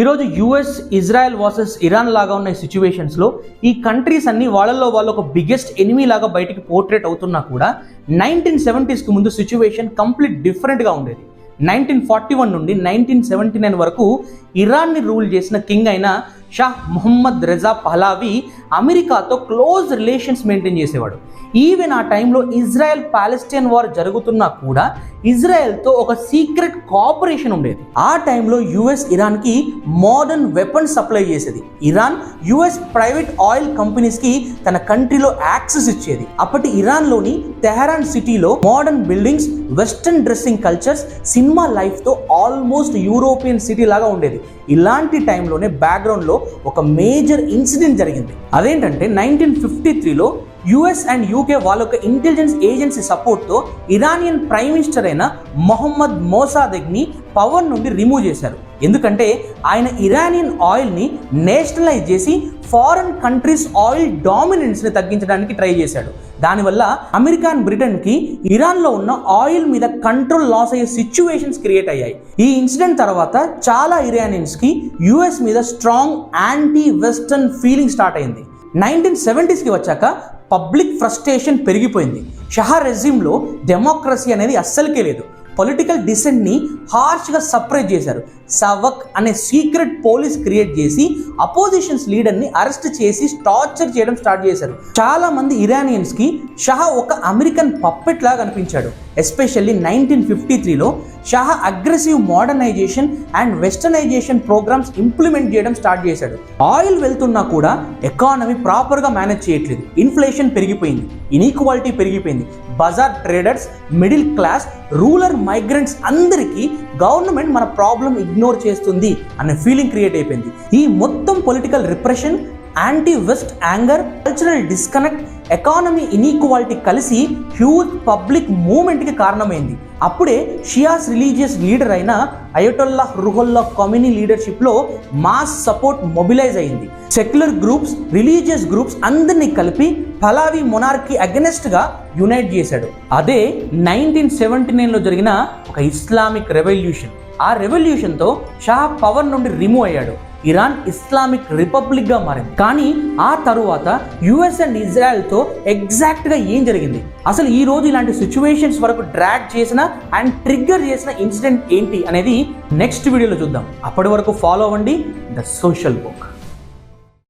ఈరోజు US Israel versus Iran లాగా ఉన్న సిచ్యువేషన్స్లో ఈ కంట్రీస్ అన్ని వాళ్ళల్లో వాళ్ళు ఒక బిగ్గెస్ట్ ఎనిమీ లాగా బయటికి పోర్ట్రేట్ అవుతున్నా కూడా 1970s ముందు సిచ్యువేషన్ కంప్లీట్ డిఫరెంట్గా ఉండేది. 1941 నుండి 1979 వరకు ఇరాన్ని రూల్ చేసిన కింగ్ అయిన షా మొహమ్మద్ రెజా పహ్లావి అమెరికాతో క్లోజ్ రిలేషన్స్ మెయింటైన్ చేసేవాడు. ఈవెన్ ఆ టైంలో ఇజ్రాయెల్ పాలెస్టైన్ వార్ జరుగుతున్నా కూడా ఇజ్రాయెల్తో ఒక సీక్రెట్ కోఆపరేషన్ ఉండేది. ఆ టైంలో యుఎస్ ఇరాన్కి మోడర్న్ వెపన్స్ సప్లై చేసేది. ఇరాన్ యుఎస్ ప్రైవేట్ ఆయిల్ కంపెనీస్కి తన కంట్రీలో యాక్సెస్ ఇచ్చేది. అప్పటి ఇరాన్లోని తెహరాన్ సిటీలో modern buildings, western dressing cultures, cinema లైఫ్తో ఆల్మోస్ట్ యూరోపియన్ సిటీ లాగా ఉండేది. ఇలాంటి టైంలోనే బ్యాక్గ్రౌండ్లో ఒక మేజర్ ఇన్సిడెంట్ జరిగింది. అదేంటంటే 1953లో యుఎస్ అండ్ యూకే వాళ్ళ యొక్క ఇంటెలిజెన్స్ ఏజెన్సీ సపోర్ట్తో ఇరానియన్ ప్రైమ్ మినిస్టర్ అయిన మొహమ్మద్ మోసాదెగ్ని పవర్ నుండి రిమూవ్ చేశారు. ఎందుకంటే ఆయన ఇరానియన్ ఆయిల్ని నేషనలైజ్ చేసి ఫారెన్ కంట్రీస్ ఆయిల్ డామినెన్స్ని తగ్గించడానికి ట్రై చేశాడు. దానివల్ల అమెరికా అండ్ బ్రిటన్కి ఇరాన్లో ఉన్న ఆయిల్ మీద కంట్రోల్ లాస్ అయ్యే సిచ్యువేషన్స్ క్రియేట్ అయ్యాయి. ఈ ఇన్సిడెంట్ తర్వాత చాలా ఇరానియన్స్కి యుఎస్ మీద strong anti western feeling start అయింది. 1970sకి వచ్చాక పబ్లిక్ ఫ్రస్ట్రేషన్ పెరిగిపోయింది. షహా రెజిమ్లో డెమోక్రసీ అనేది అస్సలకే లేదు. పొలిటికల్ డిసెంట్ని హార్ష్గా సప్రెస్ చేశారు. సవక్ అనే సీక్రెట్ పోలీస్ క్రియేట్ చేసి అపోజిషన్స్ లీడర్ని అరెస్ట్ చేసి టార్చర్ చేయడం స్టార్ట్ చేశారు. చాలా మంది ఇరానియన్స్కి షహా ఒక అమెరికన్ పప్పెట్ లాగా అనిపించాడు. ఎస్పెషల్లీ 1953లో Shah aggressive modernisation and westernisation programmes implement చేయడం స్టార్ట్ చేశాడు. ఆయిల్ వెళ్తున్నా కూడా ఎకానమీ ప్రాపర్గా మేనేజ్ చేయట్లేదు. ఇన్ఫ్లేషన్ పెరిగిపోయింది, ఇన్ఈక్వాలిటీ పెరిగిపోయింది. Bazaar traders, middle class, rural migrants అందరికీ గవర్నమెంట్ మన ప్రాబ్లం ఇగ్నోర్ చేస్తుంది అనే ఫీలింగ్ క్రియేట్ అయిపోయింది. ఈ మొత్తం political repression, anti west anger, cultural disconnect, economy inequality కలిసి హ్యూజ్ పబ్లిక్ మూవ్మెంట్కి కారణమైంది. అప్పుడే షియాస్ రిలీజియస్ లీడర్ అయిన అయతొల్లా రుహుల్లా ఖొమైనీ లీడర్షిప్లో మాస్ సపోర్ట్ మొబిలైజ్ అయింది. సెక్యులర్ గ్రూప్స్, రిలీజియస్ గ్రూప్స్ అందరినీ కలిపి పహ్లావి మొనార్కీ అగెనెస్ట్గా యునైట్ చేశాడు. అదే 1979లో జరిగిన ఒక ఇస్లామిక్ రెవల్యూషన్. ఆ రెవల్యూషన్తో షా పవర్ నుండి రిమూవ్ అయ్యాడు. ఇరాన్ ఇస్లామిక్ రిపబ్లిక్గా మారింది. కానీ ఆ తరువాత యుఎస్ అండ్ ఇజ్రాయెల్తో ఎగ్జాక్ట్గా ఏం జరిగింది, అసలు ఈ రోజు ఇలాంటి సిచ్యువేషన్స్ వరకు డ్రాగ్ చేసిన అండ్ ట్రిగ్గర్ చేసిన ఇన్సిడెంట్ ఏంటి అనేది నెక్స్ట్ వీడియోలో చూద్దాం. అప్పటి వరకు ఫాలో అవ్వండి ద సోషల్ బుక్.